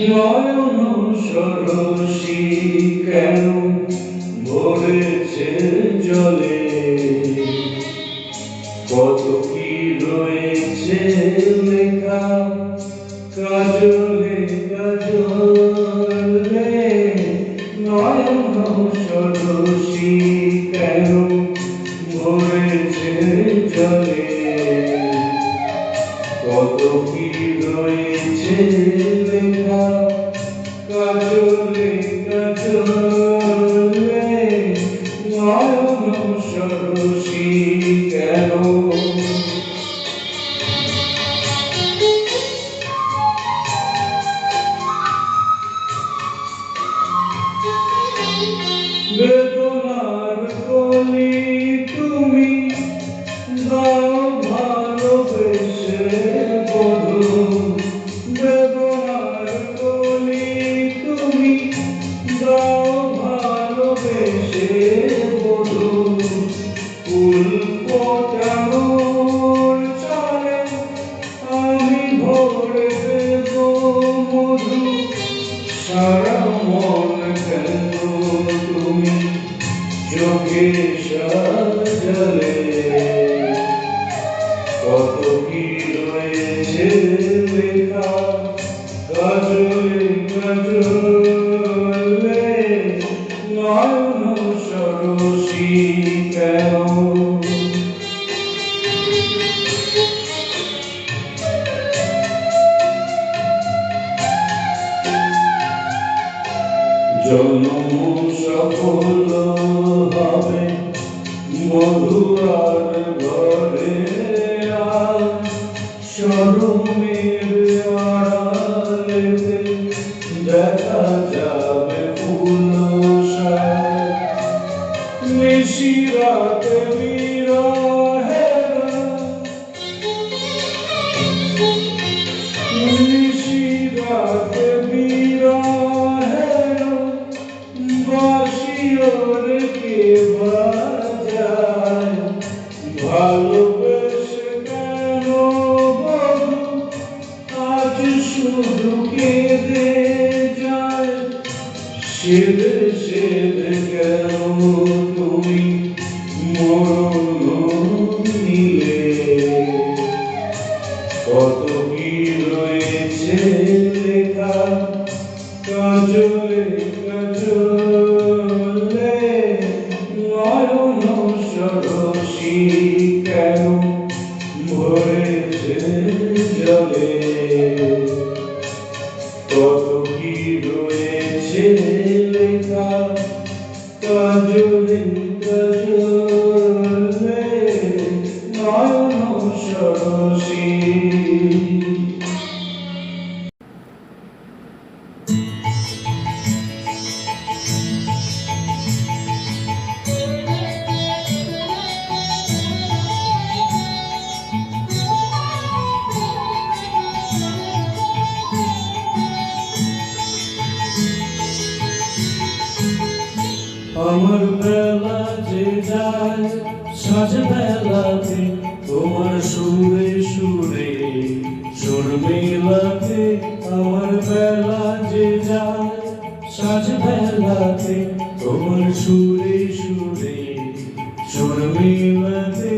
নয়ন সরসী কেন ভরেছে জলে, কত কি রয়েছে লেখা কাজলে কাজলে। নয়ন সরসী কেন ভরেছে জলে, কত কি রয়েছে লেখা কাজলে কাজলে। নয়ন সরসী কেন। বেদনার কলি তুমি দাও ভালোবেসে বধূ, বেদনার কলি তুমি দাও ভালোবেসে বধূ। ফুল ফোটানোর চালে আমি ভরে দেব মধু, সারা মন কেন তুমি চোখে সাজালে, কত কি রয়েছে লেখা কাজলে কাজলে। নয়ন সরসী কেন। জন্ম সফল হবে মধুরার ঘরে, আর শরমের আড়ালেতে দেখা যাবে ফুল সার। নিশিরাতে বিরহের, নিশিরাতে বিরহের বাঁশিওরে কে বাজায়। ভালোবেসে কেন বধূ আজ শুধু কেঁদে যায়, সেদে সেদে কেন তুমি মরণ নিলে, কত কি রয়েছে লেখা কাজলে কাজলে। নয়ন সরসী কেন ভরেছে জলে, কত কি রয়েছে লেখা কাজলে কাজলে। নয়ন সরসী। আমার বেলা যে যায় সাজ বেলাতে, তোমার সুরে সুরে সুর মেলাতে। আমার বেলা যে যায় সাজ বেলাতে, তোমার সুরে সুরে সুর মেলাতে।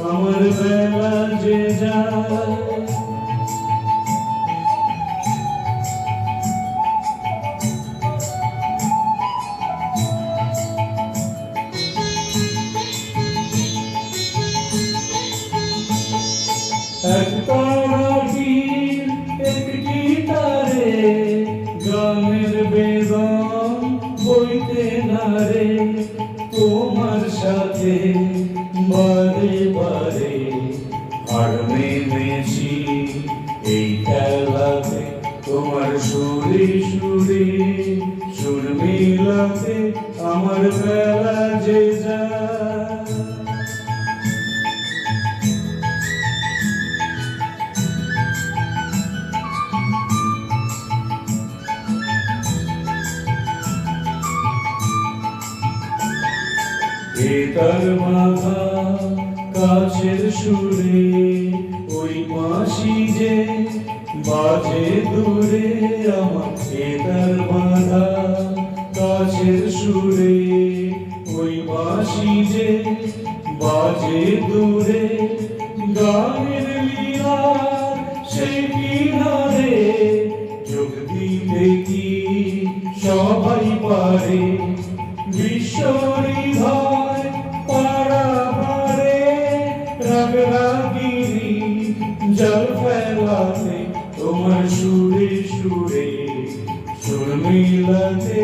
আমার বেলা যে যায়। এক তারাটির একটি তারে গানের বেদন বইতে নারে, তোমার সাথে বারে বারে হার মেনেছি এই খেলাতে। তোমার সুরে সুরে সুর মিলাতে আমার বেলা যে যায়। তার মাথা কাছে কাছের সুরে ওই বাঁশি যে বাজে দূরে আমার এদার বাঁধা কাছের সুরে ওই বাঁশি যে বাজে দূরে গানের লীলার সেই কিনারে যোগ দিতে কি সবাই পারে বিশ্বহৃদয় পাড়াপাড়ে রাগরাগিনী জল ফেলাতে তোমার সুরে সুরে সুর মিলাতে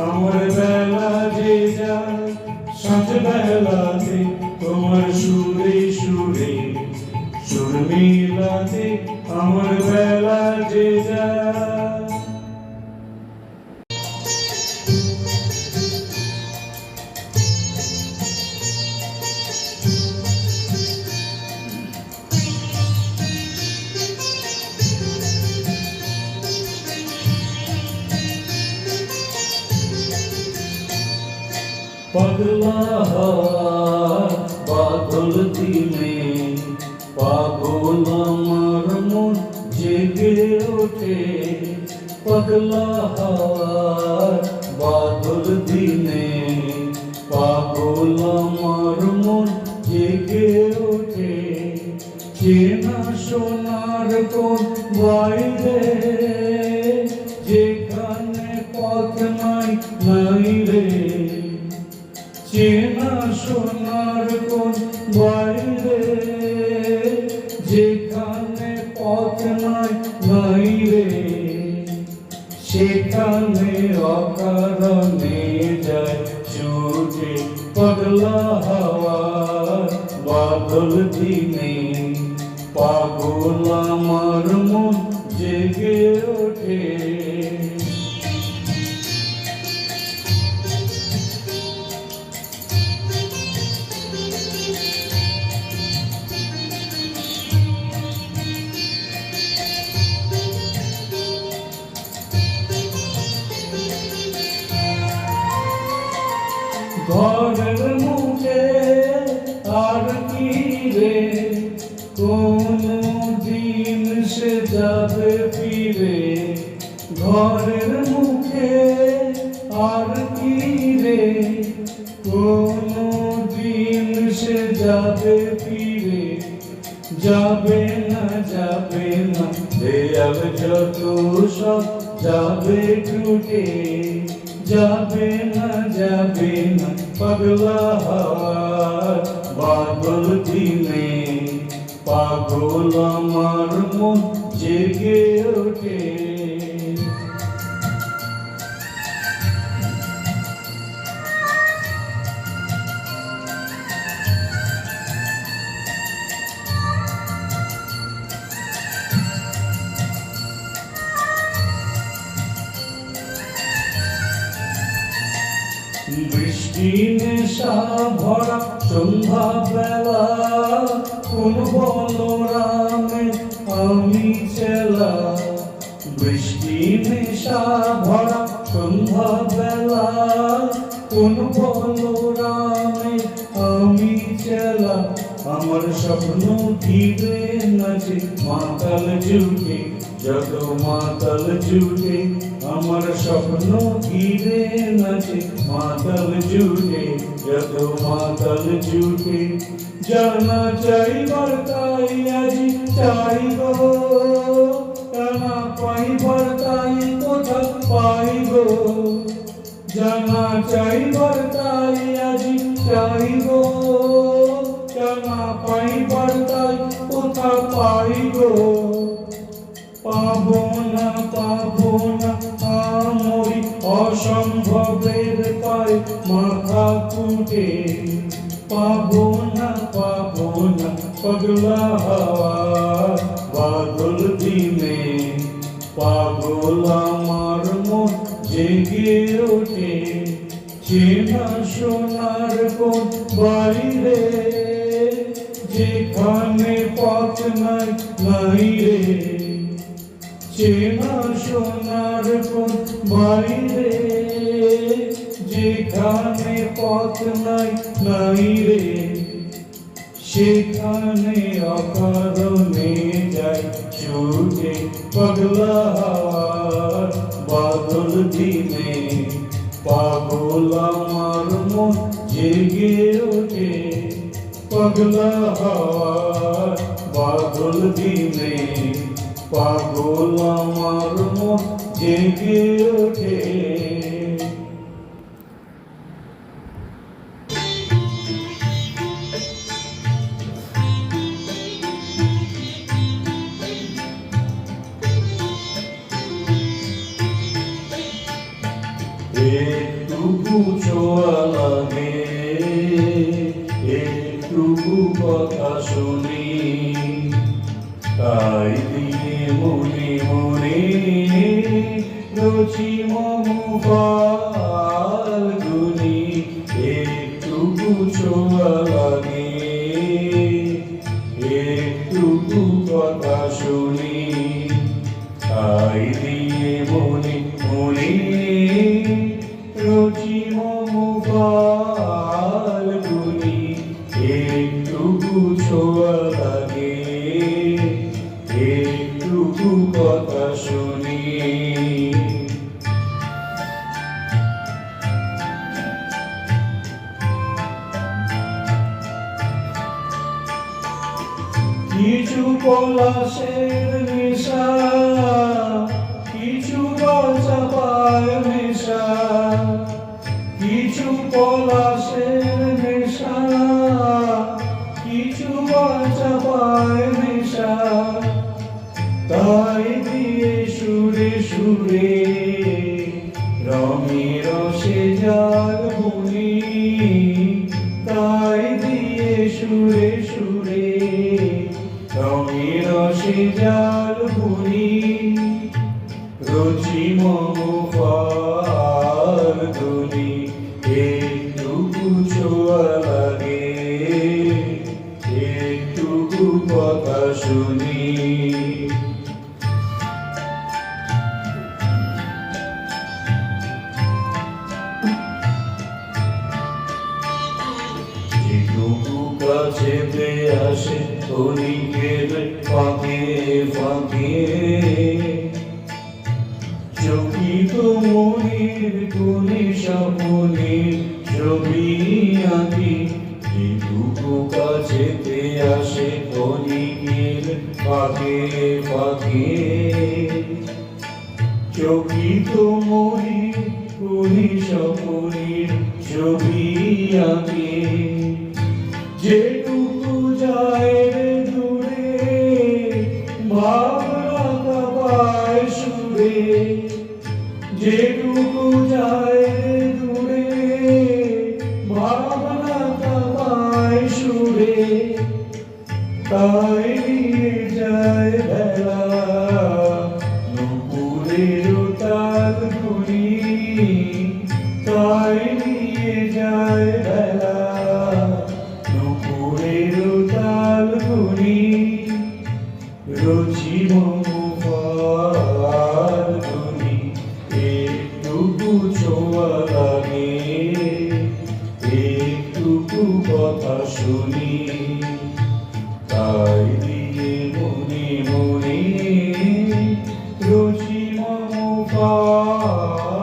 আমার বেলা যে যায় সাঁঝ বেলাতে তোমার সুরে সুরে সুর মিলাতে আমার বেলা যে যায়। पगला बादल दिने पागल আমার মন জেগে ওঠে पगला बादल दिने पागल আমার মন জেগে ওঠে চেনা সোনার কোন বাইরে যেখানে পথ নাই নাই রে চেনা সোনার কোন বাইরে যেখানে পথ নাই নাই রে সেখানে অকারণে যায় ছুটে পগলা হাওয়ার বাদল দিনে পাগল আমার মন জেগে ওঠে। ঘরের মুখে আর কি রে কোনো দিন সে যাবে ফিরে ঘরের মুখে আর কি রে কোনো দিন সে যাবে ফিরে যাবে না দেয়াল যত সব যাবে টুটে যাবে না पगला हार बादल दिने पागल আমার মন জেগে ওঠে। বৃষ্টি নেশা ভরা সন্ধ্যা বেলা কোন বলরামে আমি চেলা বৃষ্টি নেশা ভরা সন্ধ্যা বেলা কোন বলরামে আমি চেলা আমার স্বপ্ন ঘিরে নাচে মাতাল জুটে যত মাতাল জুটে আমার স্বপ্ন ঘিরে নাচে মাতাল জুটে যত মাতাল জুটে জানা চাইবার তাই আজি চাই গো জানা পাইবার তাই কোথা পাই গো জানা চাইবার তাই আজি চাই গো জানা পাইবার তাই কোথা পাই গো পাবো না আমরি অসম্ভবের পায় মাথা কুটে পাবো না পগলা হাওয়ার বাদল দিনে পাগল আমার মন জেগে ওঠে চেনা সোনার কোন বাইরে যেখানে পথ নাই নাই রে চেনা সোনার কোন বাইরে যেখানে পথ নাই নাই রে সেখানে অকারণে যাই ছুটে পাগলা হাওয়ার বাদল দিনে পাগল আমার মন জেগে ওঠে পাগলা হাওয়ার বাদল দিনে পাগল আমার মন জেগে ওঠে। একটুকু ছোঁয়া লাগে, একটুকু কথা শুনি, তাই দিয়ে মনে মনে রচি মম ফাল্গুনি। একটুকু ছোঁয়া লাগে, একটুকু কথা শুনি, তাই দিয়ে মনে মনে রচি মম ফাল্গুনি। একটুকু ছোঁয়া লাগে, একটুকু কথা শুনি। কিছু পলাশের নেশা, কিছু চাপায় নেশা, কিছু পলাশের নেশা, কিছু চাপায় নেশা, তাই দিয়ে সুরে সুরে রঙে রসে জাল বুনি, তাই দিয়ে সুরে সুরে রঙে রসে জাল বুনি। রচি মম ফাল্গুনি, একটুকু ছোঁয়া লাগে, একটুকু কথা শুনি। যেটুকু কাছেতে আসে ক্ষণিকের ফাঁকে ফাঁকে, চকিত মনের কোণে স্বপ্নের ছবি আঁকি। যেটুকু কাছেতে আসে ক্ষণিকের ফাঁকে ফাঁকে, চকিত মনের কোণে স্বপ্নের ছবি আঁকি। যেটুকু যায় দূরে ভাবনা কাবায় সুরে, যেটুকু যায় দূরে ভাবনা কাবায় সুরে, তাই নিয়ে যায় বেলা নুপুরের তাল ধুলি, তাই নিয়ে যায় বেলা নুপুরের তাল ধুলি। রচি মম ফাল্গুনি, একটুকু ছোঁয়া লাগে, একটুকু কথা শুনি, তাই দিয়ে মনে মনে রচি মম ফাল্গুনি।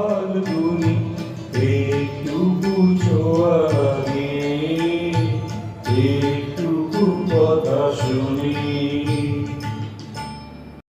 একটুকু ছোঁয়া লাগে, একটুকু কথা শুনি।